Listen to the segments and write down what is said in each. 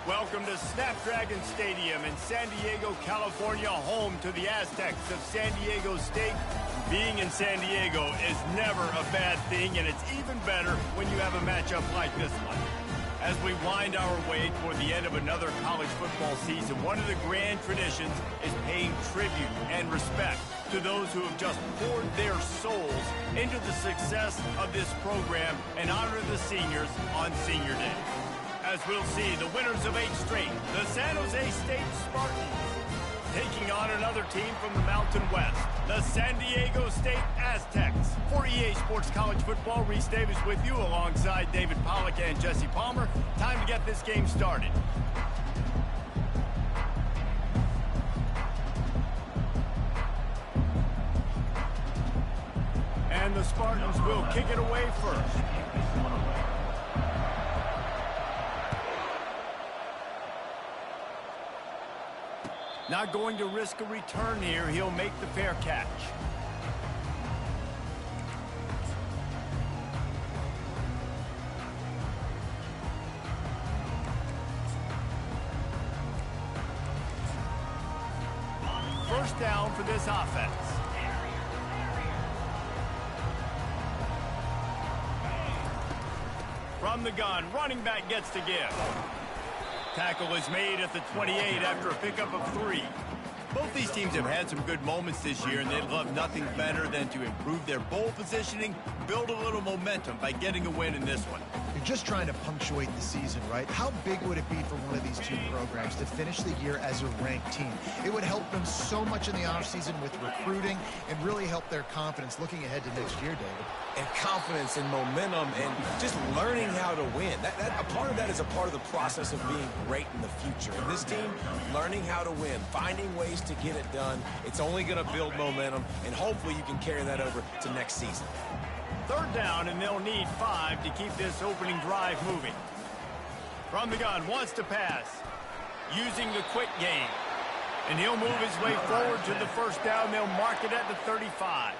Welcome to Snapdragon Stadium in San Diego, California, home to the Aztecs of San Diego State. Being in San Diego is never a bad thing, and it's even better when you have a matchup like this one. As we wind our way toward the end of another college football season, one of the grand traditions is paying tribute and respect to those who have just poured their souls into the success of this program and honor the seniors on Senior Day. As we'll see, the winners of 8 straight, the San Jose State Spartans, taking on another team from the Mountain West, the San Diego State Aztecs. For EA Sports College Football, Reese Davis with you alongside David Pollack and Jesse Palmer. Time to get this game started. And the Spartans will kick it away first. Not going to risk a return here. He'll make the fair catch. First down for this offense. From the gun, running back gets to give. Tackle is made at the 28 after a pickup of 3. Both these teams have had some good moments this year, and they'd love nothing better than to improve their bowl positioning, build a little momentum by getting a win in this one. You're just trying to punctuate the season, right? How big would it be for one of these two programs to finish the year as a ranked team? It would help them so much in the offseason with recruiting and really help their confidence looking ahead to next year, David. And confidence and momentum and just learning how to win. A part of that is a part of the process of being great in the future. And this team, learning how to win, finding ways to get it done, it's only going to build momentum, and hopefully you can carry that over to next season. Third down, and they'll need 5 to keep this opening drive moving. From the gun, wants to pass, using the quick game. And he'll move his way forward to the first down. They'll mark it at the 35.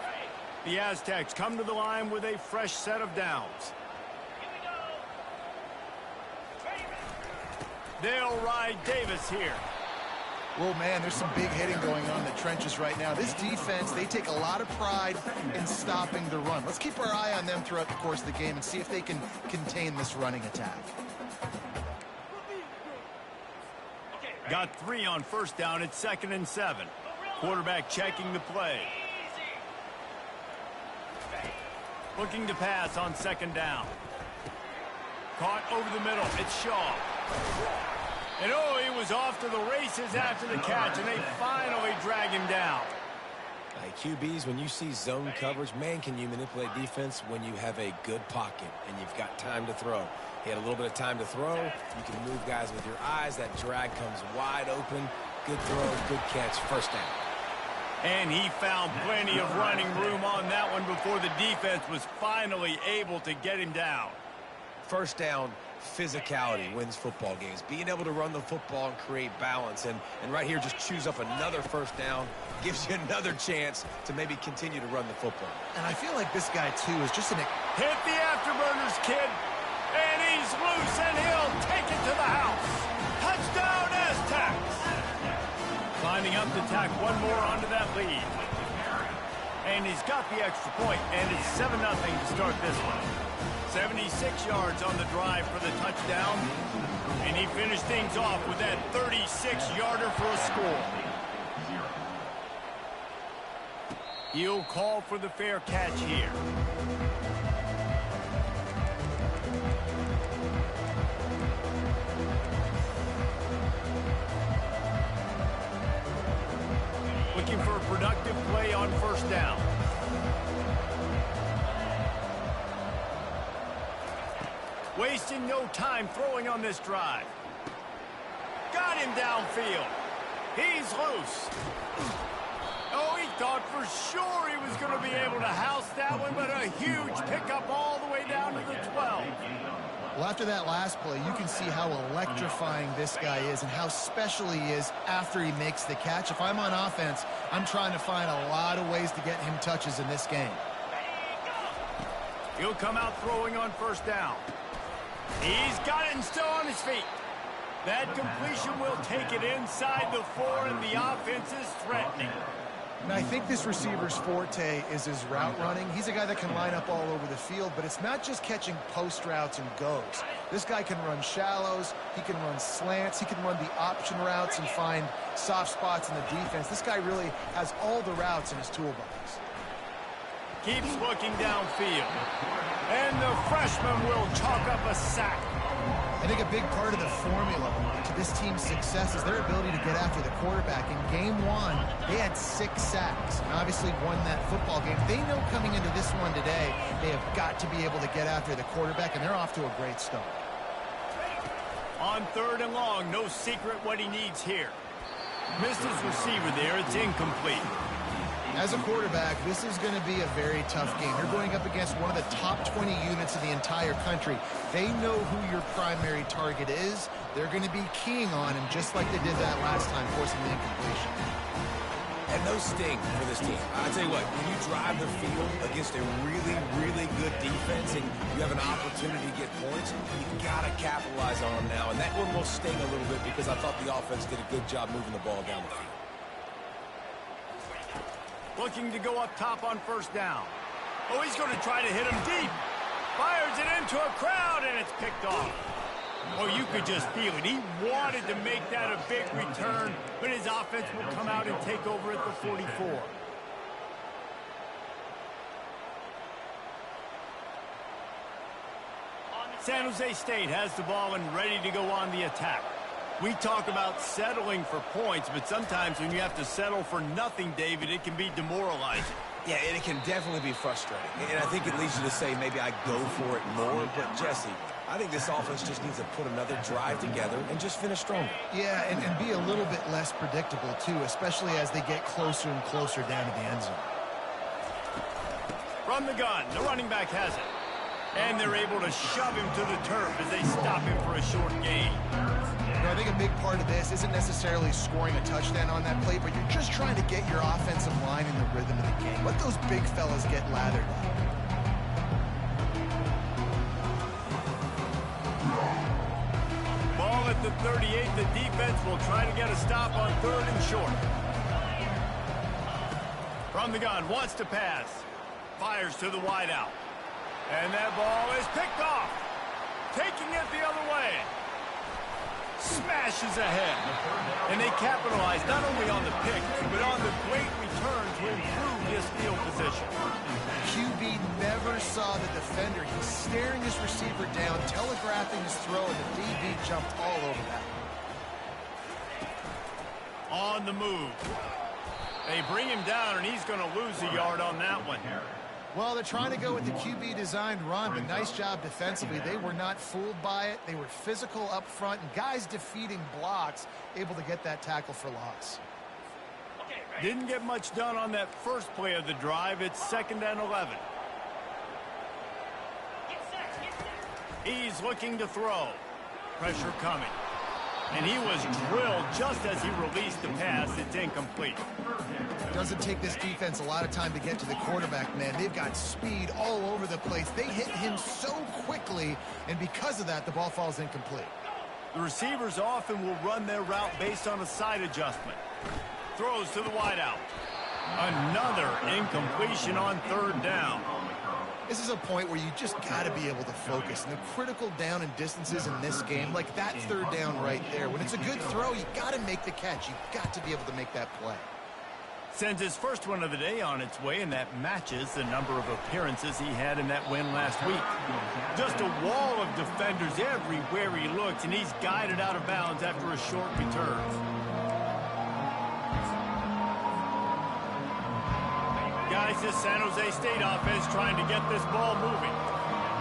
The Aztecs come to the line with a fresh set of downs. They'll ride Davis here. Well, man, there's some big hitting going on in the trenches right now. This defense, they take a lot of pride in stopping the run. Let's keep our eye on them throughout the course of the game and see if they can contain this running attack. Got 3 on first down. It's 2nd and 7. Quarterback checking the play. Looking to pass on 2nd down. Caught over the middle. It's Shaw. And oh, he was off to the races after the catch, and they finally drag him down. QBs, when you see zone coverage, man, can you manipulate defense when you have a good pocket and you've got time to throw. He had a little bit of time to throw. You can move guys with your eyes. That drag comes wide open. Good throw, good catch, first down. And he found plenty of running room on that one before the defense was finally able to get him down. First down, physicality wins football games. Being able to run the football and create balance. And right here, just choose up another first down. Gives you another chance to maybe continue to run the football. And I feel like this guy, too, is just an... Hit the afterburners, kid. And he's loose, and he'll take it to the house. Touchdown, Aztecs. Lining up to tack one more onto that lead. And he's got the extra point, and it's 7-0 to start this one. 76 yards on the drive for the touchdown. And he finished things off with that 36-yarder for a score. He'll call for the fair catch here. Looking for a productive play on first down. Wasting no time throwing on this drive. Got him downfield. He's loose. Oh, he thought for sure he was going to be able to house that one, but a huge pickup all the way down to the 12. Well, after that last play, you can see how electrifying this guy is and how special he is after he makes the catch. If I'm on offense, I'm trying to find a lot of ways to get him touches in this game. He'll come out throwing on first down. He's got it and still on his feet. That completion will take it inside the 4, and the offense is threatening. And I think this receiver's forte is his route running. He's a guy that can line up all over the field, but it's not just catching post routes and goes. This guy can run shallows, he can run slants, he can run the option routes and find soft spots in the defense. This guy really has all the routes in his toolbox. Keeps looking downfield. And the freshman will chalk up a sack. I think a big part of the formula to this team's success is their ability to get after the quarterback. In game 1, they had 6 sacks and obviously won that football game. They know coming into this one today, they have got to be able to get after the quarterback, and they're off to a great start. On 3rd and long, no secret what he needs here. Missed his receiver there. It's incomplete. As a quarterback, this is going to be a very tough game. You're going up against one of the top 20 units in the entire country. They know who your primary target is. They're going to be keying on him just like they did that last time, forcing the incompletion. And those sting for this team. I'll tell you what, when you drive the field against a really, really good defense and you have an opportunity to get points, you got to capitalize on them now. And that one will sting a little bit because I thought the offense did a good job moving the ball down the field. Looking to go up top on 1st down. Oh, he's going to try to hit him deep. Fires it into a crowd, and it's picked off. Oh, you could just feel it. He wanted to make that a big return, but his offense will come out and take over at the 44. San Jose State has the ball and ready to go on the attack. We talk about settling for points, but sometimes when you have to settle for nothing, David, it can be demoralizing. Yeah, and it can definitely be frustrating. And I think it leads you to say maybe I go for it more. But, Jesse, I think this offense just needs to put another drive together and just finish stronger. Yeah, and be a little bit less predictable, too, especially as they get closer and closer down to the end zone. From the gun, the running back has it. And they're able to shove him to the turf as they stop him for a short gain. I think a big part of this isn't necessarily scoring a touchdown on that play, but you're just trying to get your offensive line in the rhythm of the game. Let those big fellas get lathered. Ball at the 38. The defense will try to get a stop on 3rd and short. From the gun, wants to pass. Fires to the wideout. And that ball is picked off. Taking it the other way. Smashes ahead. And they capitalize not only on the pick, but on the great return to improve his field position. QB never saw the defender. He's staring his receiver down, telegraphing his throw, and the DB jumped all over that. On the move. They bring him down, and he's going to lose a yard on that one. Well, they're trying to go with the QB-designed run, but nice job defensively. They were not fooled by it. They were physical up front, and guys defeating blocks, able to get that tackle for loss. Didn't get much done on that first play of the drive. It's 2nd and 11. He's looking to throw. Pressure coming. And he was drilled just as he released the pass. It's incomplete. Doesn't take this defense a lot of time to get to the quarterback, man. They've got speed all over the place. They hit him so quickly, and because of that, the ball falls incomplete. The receivers often will run their route based on a side adjustment. Throws to the wideout. Another incompletion on 3rd down. This is a point where you just got to be able to focus. And the critical down and distances in this game, like that 3rd down right there, when it's a good throw, you got to make the catch. You've got to be able to make that play. Sends his first one of the day on its way, and that matches the number of appearances he had in that win last week. Just a wall of defenders everywhere he looks, and he's guided out of bounds after a short return. Guys, this San Jose State offense trying to get this ball moving.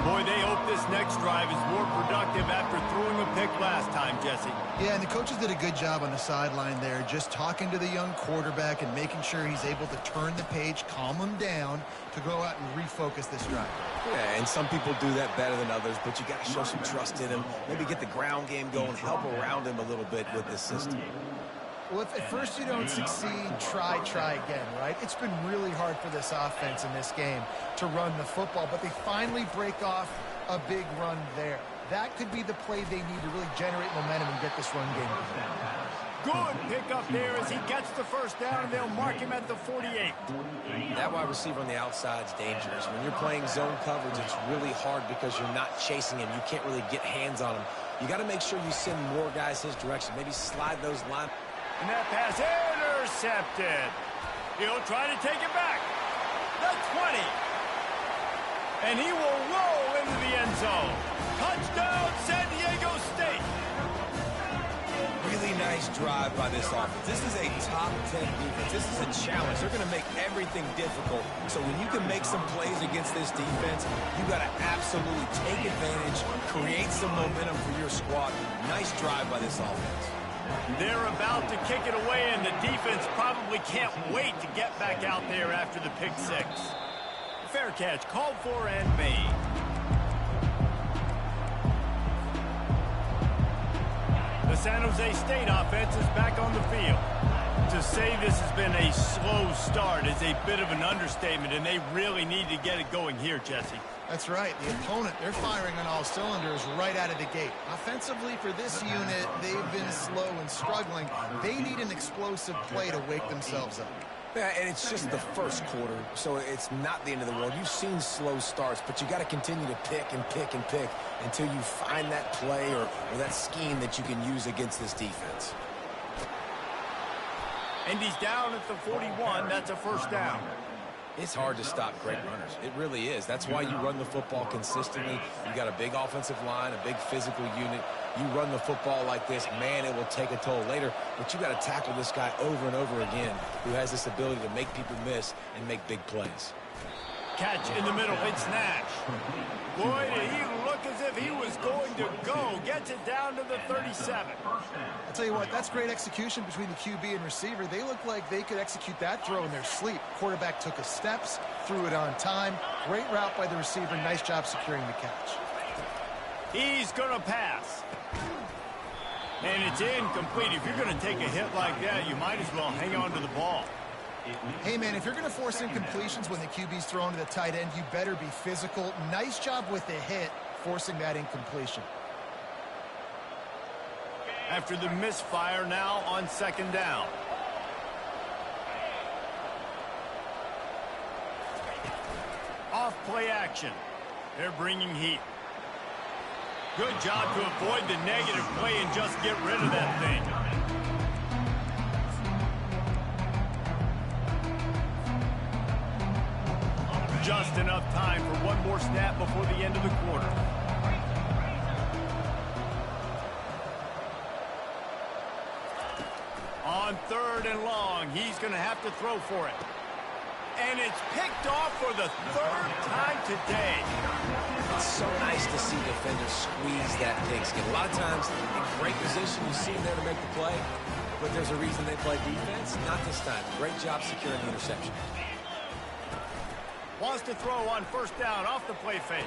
Boy, they hope this next drive is more productive after throwing a pick last time, Jesse. Yeah, and the coaches did a good job on the sideline there, just talking to the young quarterback and making sure he's able to turn the page, calm him down to go out and refocus this drive. Yeah, and some people do that better than others, but you got to show some trust in him. Maybe get the ground game going, help around him a little bit with this system. Well, if at first you don't succeed, try again, right? It's been really hard for this offense in this game to run the football, but they finally break off a big run there. that could be the play they need to really generate momentum and get this run game. Good pickup there as he gets the first down, and they'll mark him at the 48. That wide receiver on the outside is dangerous. When you're playing zone coverage, it's really hard because you're not chasing him. You can't really get hands on him. You got to make sure you send more guys his direction. Maybe slide those lines. And that pass intercepted. He'll try to take it back. The 20. And he will roll into the end zone. Touchdown, San Diego State. Really nice drive by this offense. This is a top 10 defense. This is a challenge. They're going to make everything difficult. So when you can make some plays against this defense, you got to absolutely take advantage, create some momentum for your squad. Nice drive by this offense. They're about to kick it away, and the defense probably can't wait to get back out there after the pick six. Fair catch, called for and made. The San Jose State offense is back on the field. To say this has been a slow start is a bit of an understatement, and they really need to get it going here, Jesse. That's right. The opponent, they're firing on all cylinders right out of the gate. Offensively, for this unit, they've been slow and struggling. They need an explosive play to wake themselves up. Yeah, and it's just the first quarter, so it's not the end of the world. You've seen slow starts, but you got to continue to pick and pick and pick until you find that play or that scheme that you can use against this defense. And he's down at the 41. That's a first down. It's hard to stop great runners. It really is. That's why you run the football consistently. You got a big offensive line, a big physical unit. You run the football like this, man, it will take a toll later. But you got to tackle this guy over and over again who has this ability to make people miss and make big plays. Catch in the middle. It's Nash. Boy, did he look as if he was going to go. Gets it down to the 37. I'll tell you what, that's great execution between the QB and receiver. They look like they could execute that throw in their sleep. Quarterback took his steps, threw it on time. Great route by the receiver. Nice job securing the catch. He's going to pass. And it's incomplete. If you're going to take a hit like that, you might as well hang on to the ball. Hey, man, if you're going to force incompletions when the QB's thrown to the tight end, you better be physical. Nice job with the hit, forcing that incompletion. After the misfire, now on second down. Off play action. They're bringing heat. Good job to avoid the negative play and just get rid of that thing. Just enough time for one more snap before the end of the quarter. On third and long, he's going to have to throw for it. And it's picked off for the third time today. It's so nice to see defenders squeeze that pigskin. A lot of times, in great position, you see them there to make the play, but there's a reason they play defense. Not this time. Great job securing the interception. Wants to throw on first down off the play fake.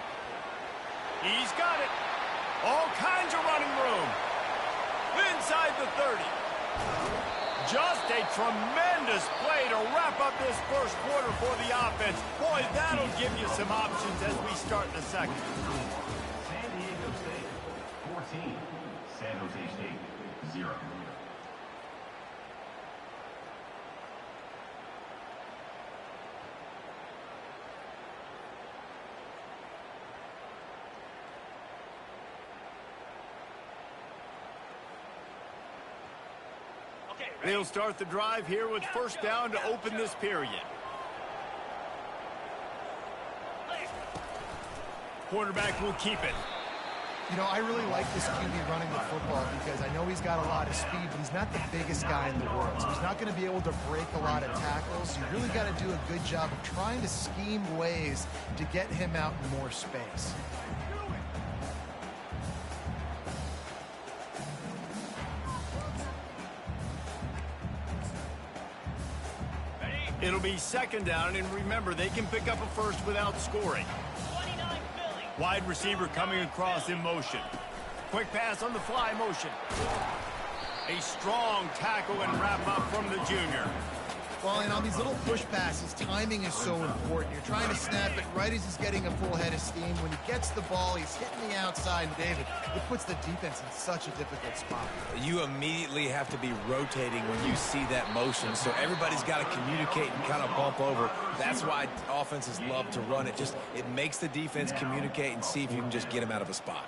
He's got it. All kinds of running room. Inside the 30. Just a tremendous play to wrap up this first quarter for the offense. Boy, that'll give you some options as we start the second. San Diego State 14, San Jose State 0. They'll start the drive here with first down to open this period. Quarterback will keep it. You know, I really like this QB running the football because I know he's got a lot of speed, but he's not the biggest guy in the world. So he's not going to be able to break a lot of tackles. You really got to do a good job of trying to scheme ways to get him out in more space. It'll be second down, and remember, they can pick up a first without scoring. Wide receiver coming across in motion. Quick pass on the fly motion. A strong tackle and wrap up from the junior. Well, and on these little push passes, timing is so important. You're trying to snap it right as he's getting a full head of steam. When he gets the ball, he's hitting the outside. And David, it puts the defense in such a difficult spot. You immediately have to be rotating when you see that motion, so everybody's got to communicate and kind of bump over. That's why offenses love to run it. It makes the defense communicate and see if you can just get him out of a spot.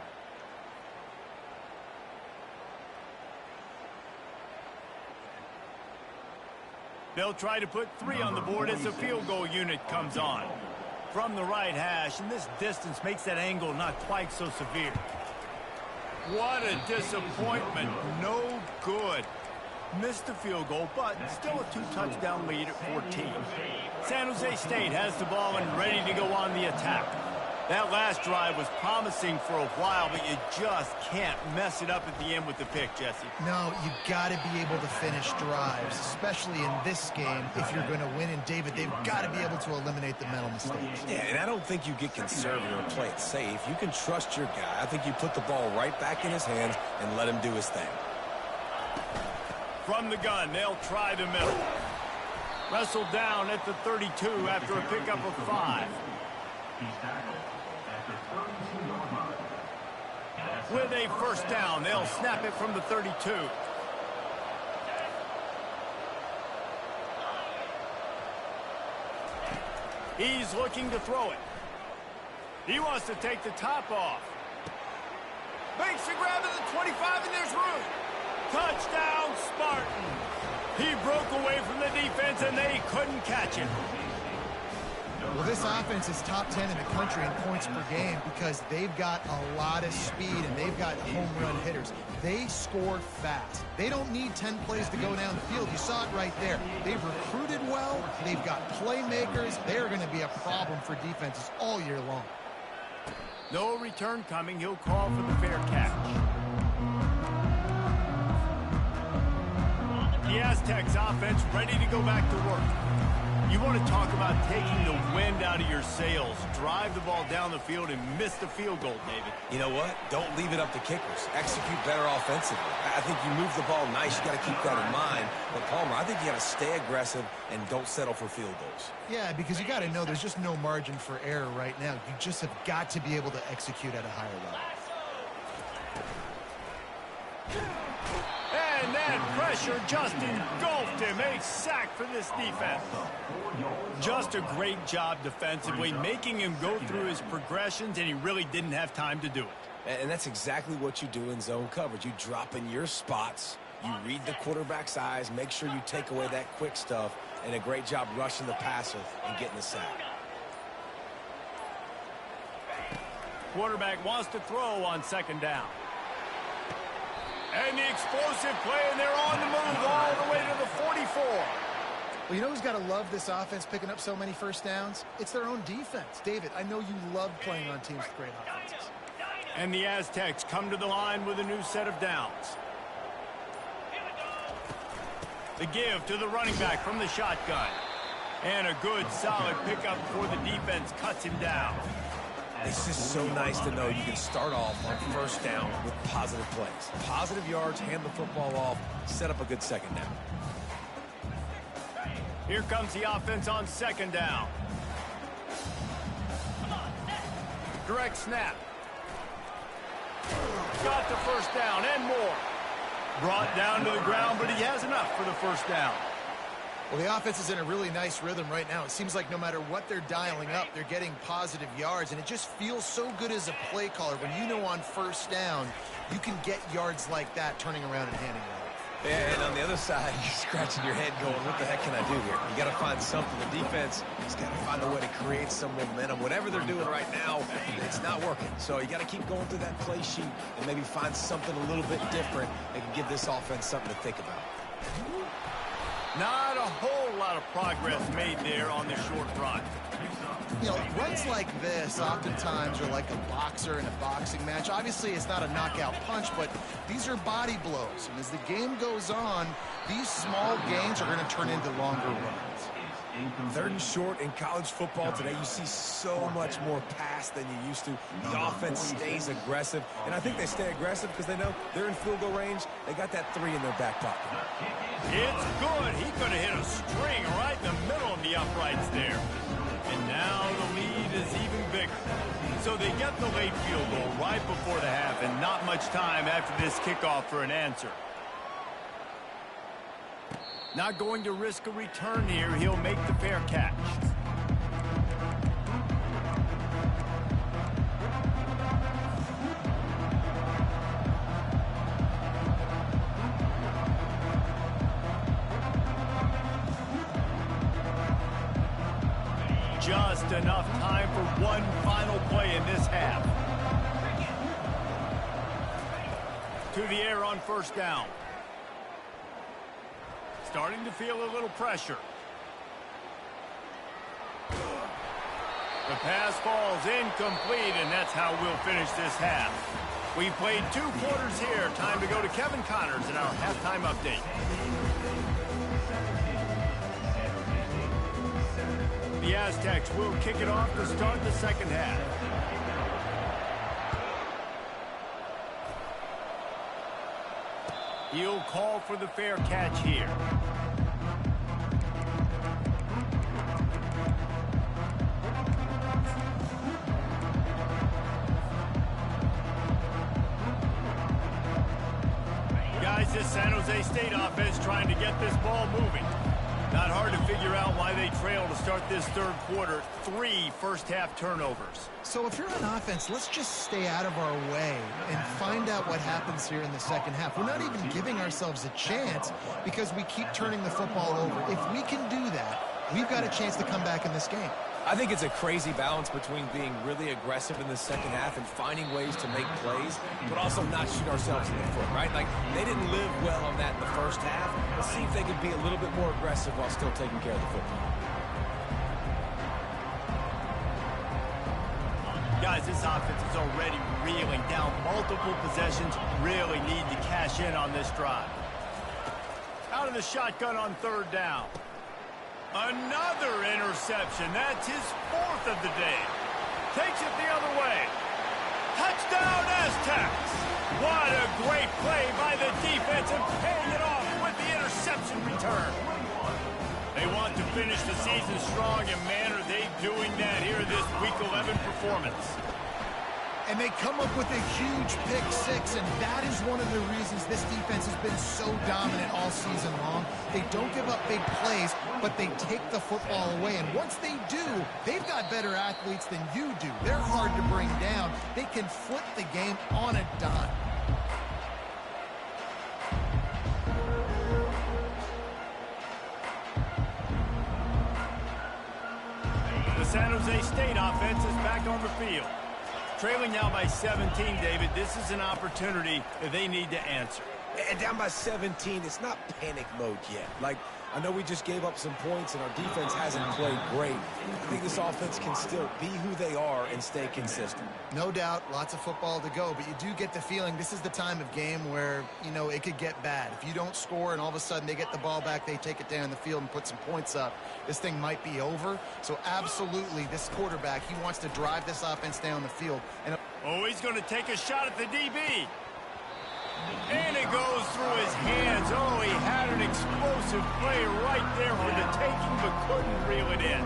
They'll try to put 3 on the board as the field goal unit comes on. From the right hash, and this distance makes that angle not quite so severe. What a disappointment. No good. Missed the field goal, but still a 2-touchdown lead at 14. San Jose State has the ball and ready to go on the attack. That last drive was promising for a while, but you just can't mess it up at the end with the pick, Jesse. No, you got to be able to finish drives, especially in this game. If you're going to win, and David, they've got to be able to eliminate the mental mistakes. Yeah, and I don't think you get conservative or play it safe. You can trust your guy. I think you put the ball right back in his hands and let him do his thing. From the gun, they'll try the middle. Wrestled down at the 32 after a pickup of 5. With a first down, they'll snap it from the 32. He's looking to throw it. He wants to take the top off. Makes the grab at the 25, and there's room. Touchdown, Spartan. He broke away from the defense, and they couldn't catch him. Well, this offense is top 10 in the country in points per game because they've got a lot of speed and they've got home run hitters. They score fast. They don't need 10 plays to go down the field. You saw it right there. They've recruited well. They've got playmakers. They're going to be a problem for defenses all year long. No return coming. He'll call for the fair catch. The Aztecs offense ready to go back to work. You want to talk about taking the wind out of your sails. Drive the ball down the field and miss the field goal, David. You know what? Don't leave it up to kickers. Execute better offensively. I think you move the ball nice. You got to keep that in mind. But, Palmer, I think you got to stay aggressive and don't settle for field goals. Yeah, because you got to know there's just no margin for error right now. You just have got to be able to execute at a higher level. And that pressure just engulfed him. A sack for this defense. Just a great job defensively, making him go through his progressions, and he really didn't have time to do it. And that's exactly what you do in zone coverage. You drop in your spots, you read the quarterback's eyes, make sure you take away that quick stuff, and a great job rushing the passer and getting the sack. Quarterback wants to throw on second down. And the explosive play, and they're on the move all the way to the 44. Well, you know who's got to love this offense picking up so many first downs? It's their own defense. David, I know you love playing on teams with great offenses. And the Aztecs come to the line with a new set of downs. The give to the running back from the shotgun. And a good, solid pickup before the defense cuts him down. It's just so nice to know you can start off on first down with positive plays. Positive yards, hand the football off, set up a good second down. Here comes the offense on second down. Direct snap. Got the first down and more. Brought down to the ground, but he has enough for the first down. Well, the offense is in a really nice rhythm right now. It seems like no matter what they're dialing up, they're getting positive yards, and it just feels so good as a play caller when you know on first down you can get yards like that turning around and handing it off. And on the other side, you're scratching your head going, what the heck can I do here? You got to find something. The defense has got to find a way to create some momentum. Whatever they're doing right now, it's not working. So you got to keep going through that play sheet and maybe find something a little bit different that can give this offense something to think about. Not a whole lot of progress made there on the short run. You know, runs like this oftentimes are like a boxer in a boxing match. Obviously, it's not a knockout punch, but these are body blows. And as the game goes on, these small gains are going to turn into longer runs. Third and short in college football today, you see so much more pass than you used to. The offense stays aggressive, and I think they stay aggressive because they know they're in field goal range. They got that 3 in their back pocket. It's good. He could have hit a string right in the middle of the uprights there. And now the lead is even bigger. So they get the late field goal right before the half, and not much time after this kickoff for an answer. Not going to risk a return here. He'll make the fair catch. Just enough time for one final play in this half. To the air on first down. Starting to feel a little pressure. The pass falls incomplete, and that's how we'll finish this half. We played 2 quarters here. Time to go to Kevin Connors in our halftime update. The Aztecs will kick it off to start the second half. He'll call for the fair catch here. Guys, this San Jose State offense trying to get this ball moving. Not hard to figure out why they trail to start this third quarter. 3 first-half turnovers. So if you're on offense, let's just stay out of our way and find out what happens here in the second half. We're not even giving ourselves a chance because we keep turning the football over. If we can do that, we've got a chance to come back in this game. I think it's a crazy balance between being really aggressive in the second half and finding ways to make plays, but also not shoot ourselves in the foot, right? Like, they didn't live well on that in the first half. Let's see if they can be a little bit more aggressive while still taking care of the football. Guys, this offense is already reeling down multiple possessions. Really need to cash in on this drive. Out of the shotgun on third down. Another interception. That's his 4th of the day. Takes it the other way. Touchdown, Aztecs! What a great play by the defense and paying it off with the interception return. They want to finish the season strong, and man, are they doing that here this Week 11 performance. And they come up with a huge pick 6, and that is one of the reasons this defense has been so dominant all season long. They don't give up big plays, but they take the football away. And once they do, they've got better athletes than you do. They're hard to bring down. They can flip the game on a dime. The San Jose State offense is back on the field. Trailing now by 17, David. This is an opportunity that they need to answer. And down by 17, it's not panic mode yet. Like, I know we just gave up some points and our defense hasn't played great. I think this offense can still be who they are and stay consistent. No doubt, lots of football to go, but you do get the feeling this is the time of game where, you know, it could get bad. If you don't score and all of a sudden they get the ball back, they take it down the field and put some points up, this thing might be over. So absolutely, this quarterback, he wants to drive this offense down the field. And oh, he's going to take a shot at the DB. And it goes through his hands. Oh, he had an explosive play right there for the taking, but couldn't reel it in.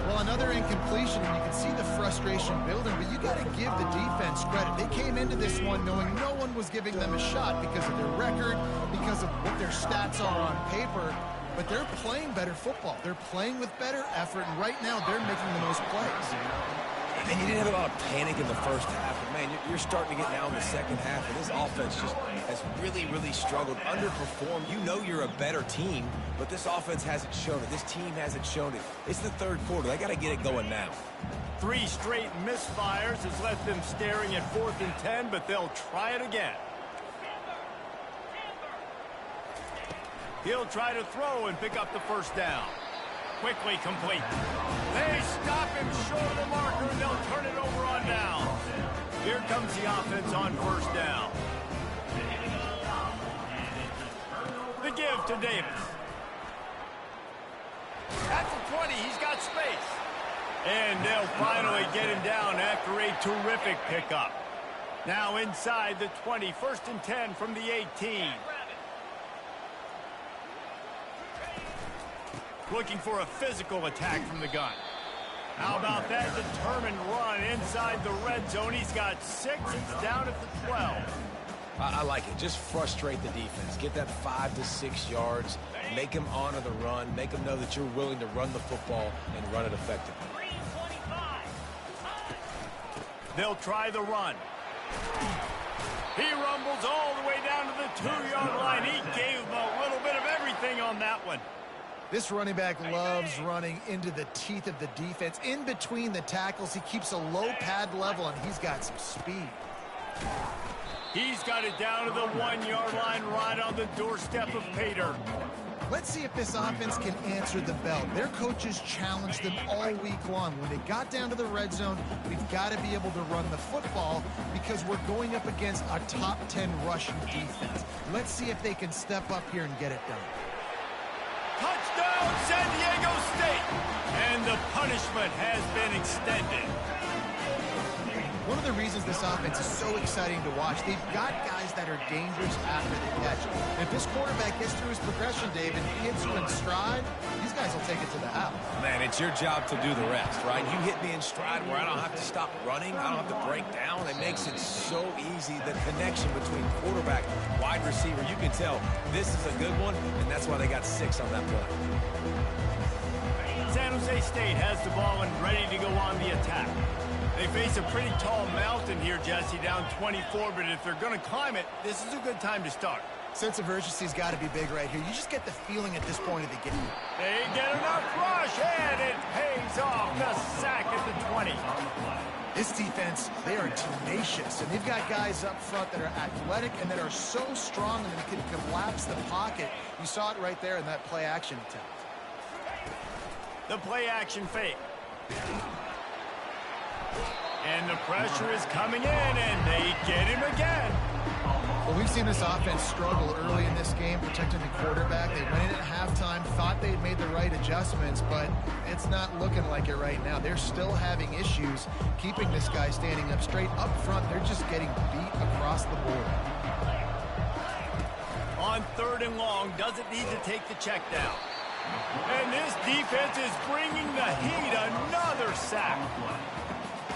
Well, another incompletion, and you can see the frustration building, but you got to give the defense credit. They came into this one knowing no one was giving them a shot because of their record, because of what their stats are on paper, but they're playing better football. They're playing with better effort, and right now they're making the most plays. And you didn't have a lot of panic in the first half, but man, you're starting to get now in the second half, and this offense just has really struggled, underperformed. You know you're a better team, but this offense hasn't shown it. This team hasn't shown it. It's the third quarter. They got to get it going now. 3 straight misfires has left them staring at 4th and 10, but they'll try it again. He'll try to throw and pick up the first down. Quickly complete. They stop him short of the marker, and they'll turn it over on down. Here comes the offense on first down. The give to Davis. At the 20, he's got space. And they'll finally get him down after a terrific pickup. Now inside the 20, 1st and 10 from the 18. Looking for a physical attack from the gun. How about that determined run inside the red zone? He's got 6. It's down at the 12. I like it. Just frustrate the defense. Get that 5 to 6 yards. Make them honor the run. Make them know that you're willing to run the football and run it effectively. They'll try the run. He rumbles all the way down to the 2-yard line. He gave him a little bit of everything on that one. This running back loves running into the teeth of the defense. In between the tackles, he keeps a low pad level, and he's got some speed. He's got it down to the 1-yard line right on the doorstep of Pater. Let's see if this offense can answer the bell. Their coaches challenged them all week long. When it got down to the red zone, we've got to be able to run the football because we're going up against a top 10 rushing defense. Let's see if they can step up here and get it done. Touchdown, San Diego State! And the punishment has been extended. One of the reasons this offense is so exciting to watch, they've got guys that are dangerous after the catch. And if this quarterback gets through his progression, Dave, and hits you in stride, these guys will take it to the house. Man, it's your job to do the rest, right? You hit me in stride where I don't have to stop running. I don't have to break down. It makes it so easy. The connection between quarterback, wide receiver, you can tell this is a good one, and that's why they got 6 on that play. San Jose State has the ball and ready to go on the attack. They face a pretty tall mountain here, Jesse, down 24, but if they're going to climb it, this is a good time to start. Sense of urgency's got to be big right here. You just get the feeling at this point of the game. They get enough rush, and it pays off. The sack at the 20. This defense, they are tenacious, and they've got guys up front that are athletic and that are so strong and can collapse the pocket. You saw it right there in that play-action attempt. The play-action fake. And the pressure is coming in, and they get him again. Well, we've seen this offense struggle early in this game, protecting the quarterback. They went in at halftime, thought they'd made the right adjustments, but it's not looking like it right now. They're still having issues keeping this guy standing up straight. Up front, they're just getting beat across the board. On 3rd and long, doesn't need to take the check down. And this defense is bringing the heat. Another sack.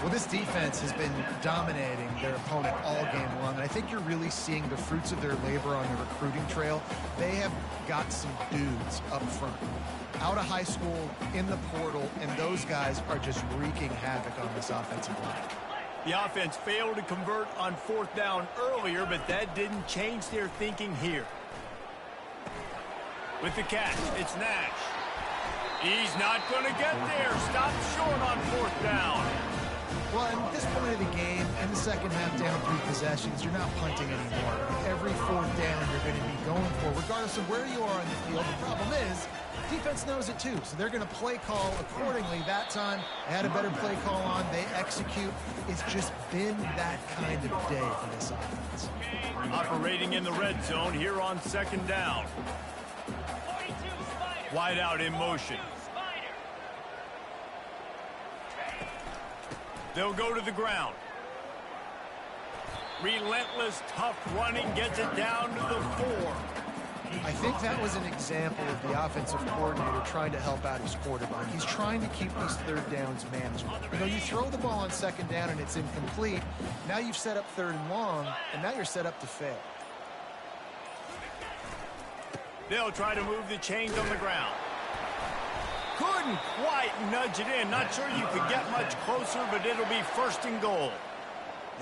Well, this defense has been dominating their opponent all game long, and I think you're really seeing the fruits of their labor on the recruiting trail. They have got some dudes up front, out of high school, in the portal, and those guys are just wreaking havoc on this offensive line. The offense failed to convert on 4th down earlier, but that didn't change their thinking here. With the catch, it's Nash. He's not going to get there. Stopped short on 4th down. Well, at this point of the game, in the second half, down 3 possessions, you're not punting anymore. Every 4th down you're going to be going for, regardless of where you are on the field. The problem is, defense knows it too, so they're going to play call accordingly. That time, they had a better play call on. They execute. It's just been that kind of day for this offense. Operating in the red zone here on 2nd down. Wide out in motion. They'll go to the ground. Relentless, tough running gets it down to the 4. I think that was an example of the offensive coordinator trying to help out his quarterback. He's trying to keep these 3rd downs manageable. You know, you throw the ball on 2nd down and it's incomplete. Now you've set up 3rd and long, and now you're set up to fail. They'll try to move the chains on the ground. Couldn't quite nudge it in. Not sure you could get much closer, but it'll be 1st and goal.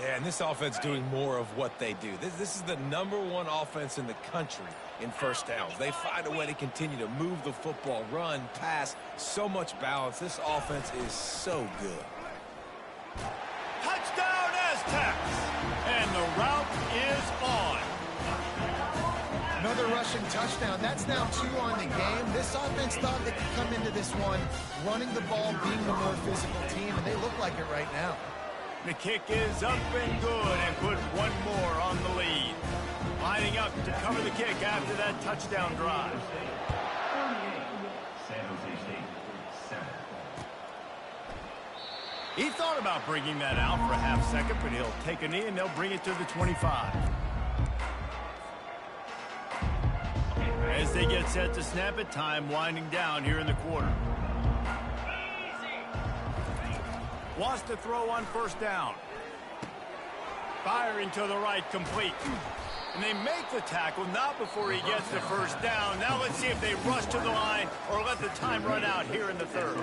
Yeah, and this offense doing more of what they do. This is the #1 offense in the country in 1st downs. They find a way to continue to move the football, run, pass, so much balance. This offense is so good. Touchdown Aztecs! And the route is on. Another rushing touchdown. That's now 2 on the game. This offense thought they could come into this one running the ball, being the more physical team, and they look like it right now. The kick is up and good, and put 1 more on the lead. Lining up to cover the kick after that touchdown drive. San Jose State He thought about bringing that out for a half second, but he'll take a knee and they'll bring it to the 25. As they get set to snap it, time winding down here in the quarter. Wants to throw on first down. Firing to the right, complete. And they make the tackle, not before he gets the first down. Now let's see if they rush to the line or let the time run out here in the third.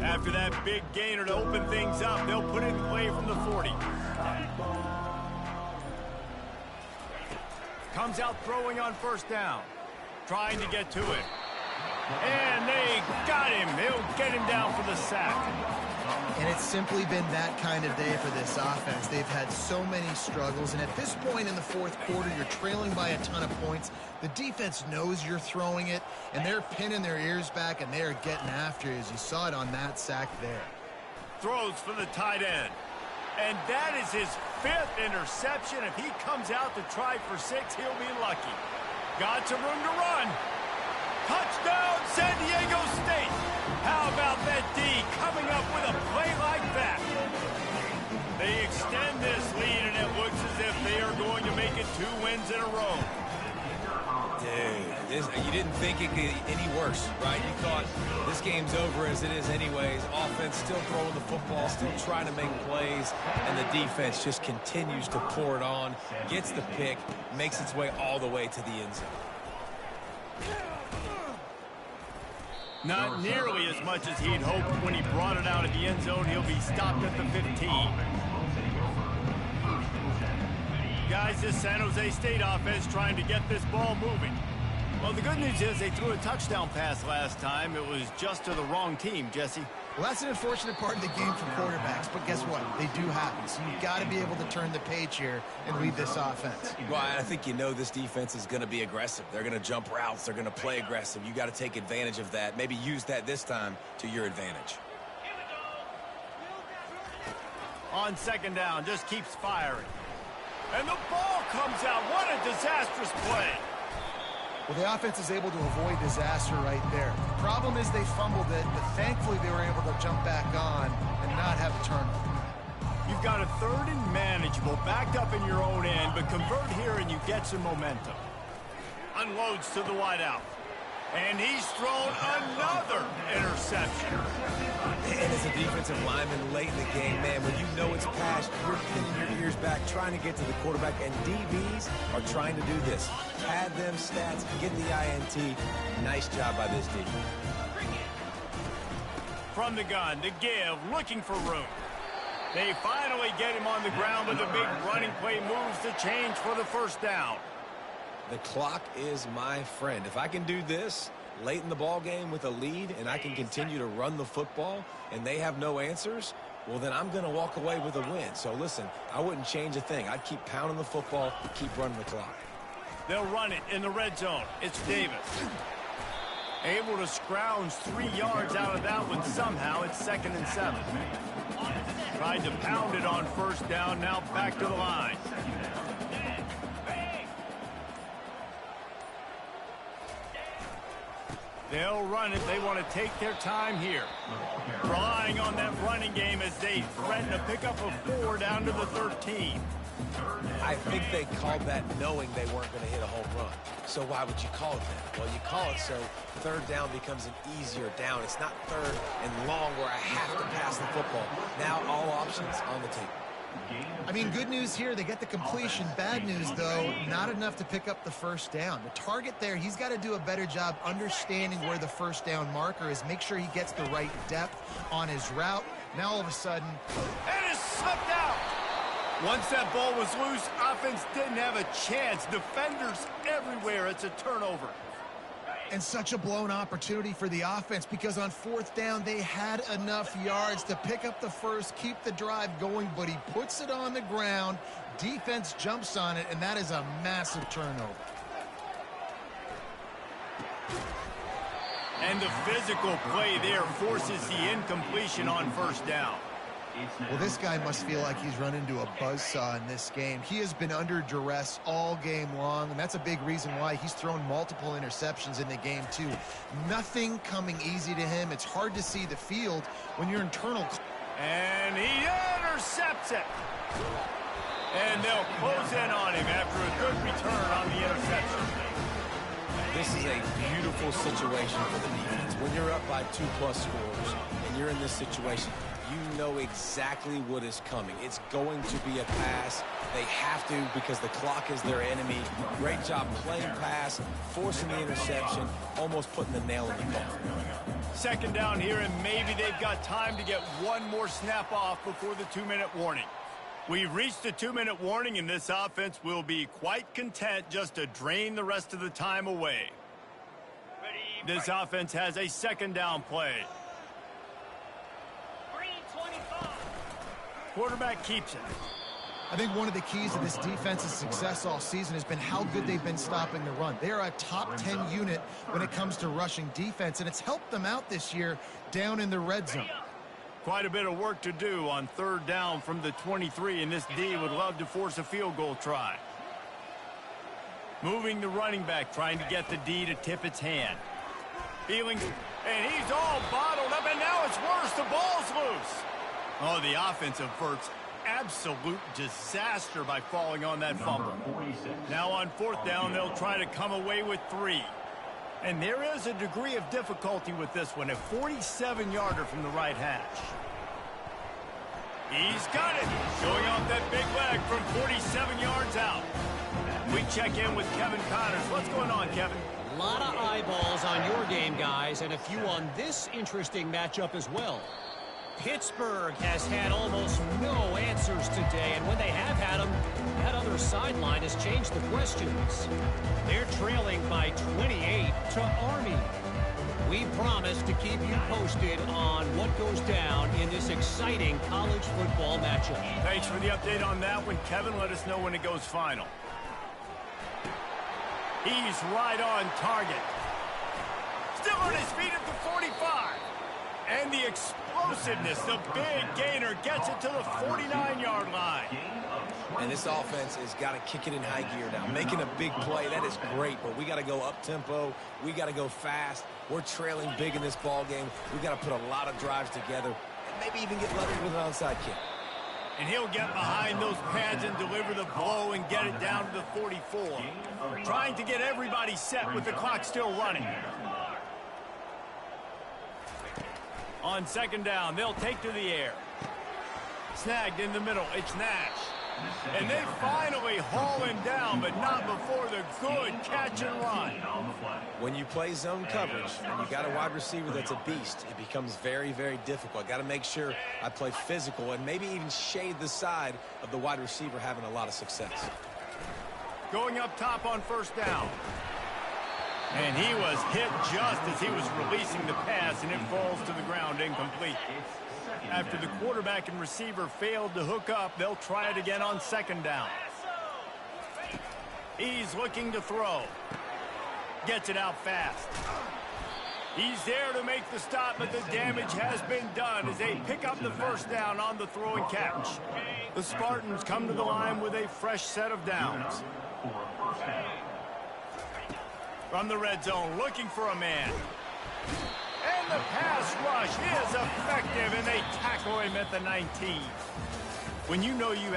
After that big gainer to open things up, they'll put it in play from the 40. Comes out throwing on first down. Trying to get to it. And they got him. They'll get him down for the sack. And it's simply been that kind of day for this offense. They've had so many struggles, and at this point in the fourth quarter, you're trailing by a ton of points. The defense knows you're throwing it, and they're pinning their ears back, and they're getting after you, as you saw it on that sack there. Throws for the tight end. And that is his 5th interception. If he comes out to try for 6, he'll be lucky. Got some room to run. Touchdown, San Diego State. How about that D coming up with a play like that? They extend this lead, and it looks as if they are going to make it 2 wins in a row. Dude, you didn't think it could get any worse, right? You thought this game's over as it is anyways. Offense still throwing the football, still trying to make plays, and the defense just continues to pour it on, gets the pick, makes its way all the way to the end zone. Not nearly as much as he'd hoped when he brought it out of the end zone. He'll be stopped at the 15. Guys, this San Jose State offense trying to get this ball moving. Well, the good news is they threw a touchdown pass last time. It was just to the wrong team, Jesse. Well, that's an unfortunate part of the game for quarterbacks, but guess what? They do happen, so you've got to be able to turn the page here and lead this offense. Well, I think you know this defense is going to be aggressive. They're going to jump routes. They're going to play aggressive. You got to take advantage of that. Maybe use that this time to your advantage. On second down, just keeps firing. And the ball comes out. What a disastrous play. Well, the offense is able to avoid disaster right there. The problem is they fumbled it, but thankfully they were able to jump back on and not have a turnover. You've got a 3rd and manageable, backed up in your own end, but convert here and you get some momentum. Unloads to the wideout. And he's thrown another interception. And as a defensive lineman late in the game, man, when you know it's past, you're pinning your ears back, trying to get to the quarterback, and DBs are trying to do this. Pad them stats, get the INT. Nice job by this team. From the gun, to give, looking for room. They finally get him on the ground with a big running play moves to change for the first down. The clock is my friend. If I can do this late in the ball game with a lead and I can continue to run the football and they have no answers, well, then I'm going to walk away with a win. So, listen, I wouldn't change a thing. I'd keep pounding the football, keep running the clock. They'll run it in the red zone. It's Davis. Able to scrounge 3 yards out of that one somehow. It's 2nd and 7. Tried to pound it on first down. Now back to the line. They'll run it. They want to take their time here. Relying on that running game as they threaten to pick up a 4 down to the 13. I think they called that knowing they weren't going to hit a home run. So why would you call it that? Well, you call it so 3rd down becomes an easier down. It's not 3rd and long where I have to pass the football. Now all options on the table. I mean, good news here, they get the completion. Bad news, though, not enough to pick up the first down. The target there, he's got to do a better job understanding where the first down marker is, make sure he gets the right depth on his route. Now, all of a sudden... And it's sucked out! Once that ball was loose, offense didn't have a chance. Defenders everywhere. It's a turnover. And such a blown opportunity for the offense because on 4th down, they had enough yards to pick up the first, keep the drive going, but he puts it on the ground. Defense jumps on it, and that is a massive turnover. And the physical play there forces the incompletion on first down. Well, this guy must feel like he's run into a buzzsaw in this game. He has been under duress all game long, and that's a big reason why he's thrown multiple interceptions in the game, too. Nothing coming easy to him. It's hard to see the field when you're internal. And he intercepts it. And they'll close in on him after a good return on the interception. This is a beautiful situation for the defense. When you're up by 2+ scores and you're in this situation, you know exactly what is coming. It's going to be a pass. They have to because the clock is their enemy. Great job playing pass, forcing the interception, almost putting the nail in the coffin. Second down here, and maybe they've got time to get one more snap off before the 2-minute warning. We've reached the 2-minute warning, and this offense will be quite content just to drain the rest of the time away. This offense has a second down play. Quarterback keeps it. I think one of the keys to this defense's success all season has been how good they've been stopping the run. They are a top 10 unit when it comes to rushing defense, and it's helped them out this year down in the red zone. Quite a bit of work to do on third down from the 23, and this D would love to force a field goal try. Moving the running back, trying to get the D to tip its hand. Feeling, and he's all bottled up, and now it's worse. The ball's loose. Oh, the offense averts absolute disaster by falling on that fumble. Now on fourth down, they'll try to come away with 3. And there is a degree of difficulty with this one, a 47-yarder from the right hash. He's got it, showing off that big leg from 47 yards out. We check in with Kevin Connors. What's going on, Kevin? A lot of eyeballs on your game, guys, and a few on this interesting matchup as well. Pittsburgh has had almost no answers today, and when they have had them, that other sideline has changed the questions. They're trailing by 28 to Army. We promise to keep you posted on what goes down in this exciting college football matchup. Thanks for the update on that one, Kevin. Let us know when it goes final. He's right on target. Still on his feet at the 45. And the explosiveness, the big gainer, gets it to the 49-yard line. And this offense has got to kick it in high gear now. Making a big play, that is great, but we got to go up-tempo. We got to go fast. We're trailing big in this ball game. We got to put a lot of drives together and maybe even get leverage with an onside kick. And he'll get behind those pads and deliver the blow and get it down to the 44. Trying to get everybody set with the clock still running. On second down, they'll take to the air. Snagged in the middle, it's Nash. And they finally haul him down, but not before the good catch and run. When you play zone coverage and you got a wide receiver that's a beast, it becomes very, very difficult. Got to make sure I play physical and maybe even shade the side of the wide receiver having a lot of success. Going up top on first down. And he was hit just as he was releasing the pass, and it falls to the ground incomplete. After the quarterback and receiver failed to hook up, they'll try it again on second down. He's looking to throw. Gets it out fast. He's there to make the stop, but the damage has been done as they pick up the first down on the throw and catch. The Spartans come to the line with a fresh set of downs. From the red zone, looking for a man. And the pass rush is effective, and they tackle him at the 19. When you know you have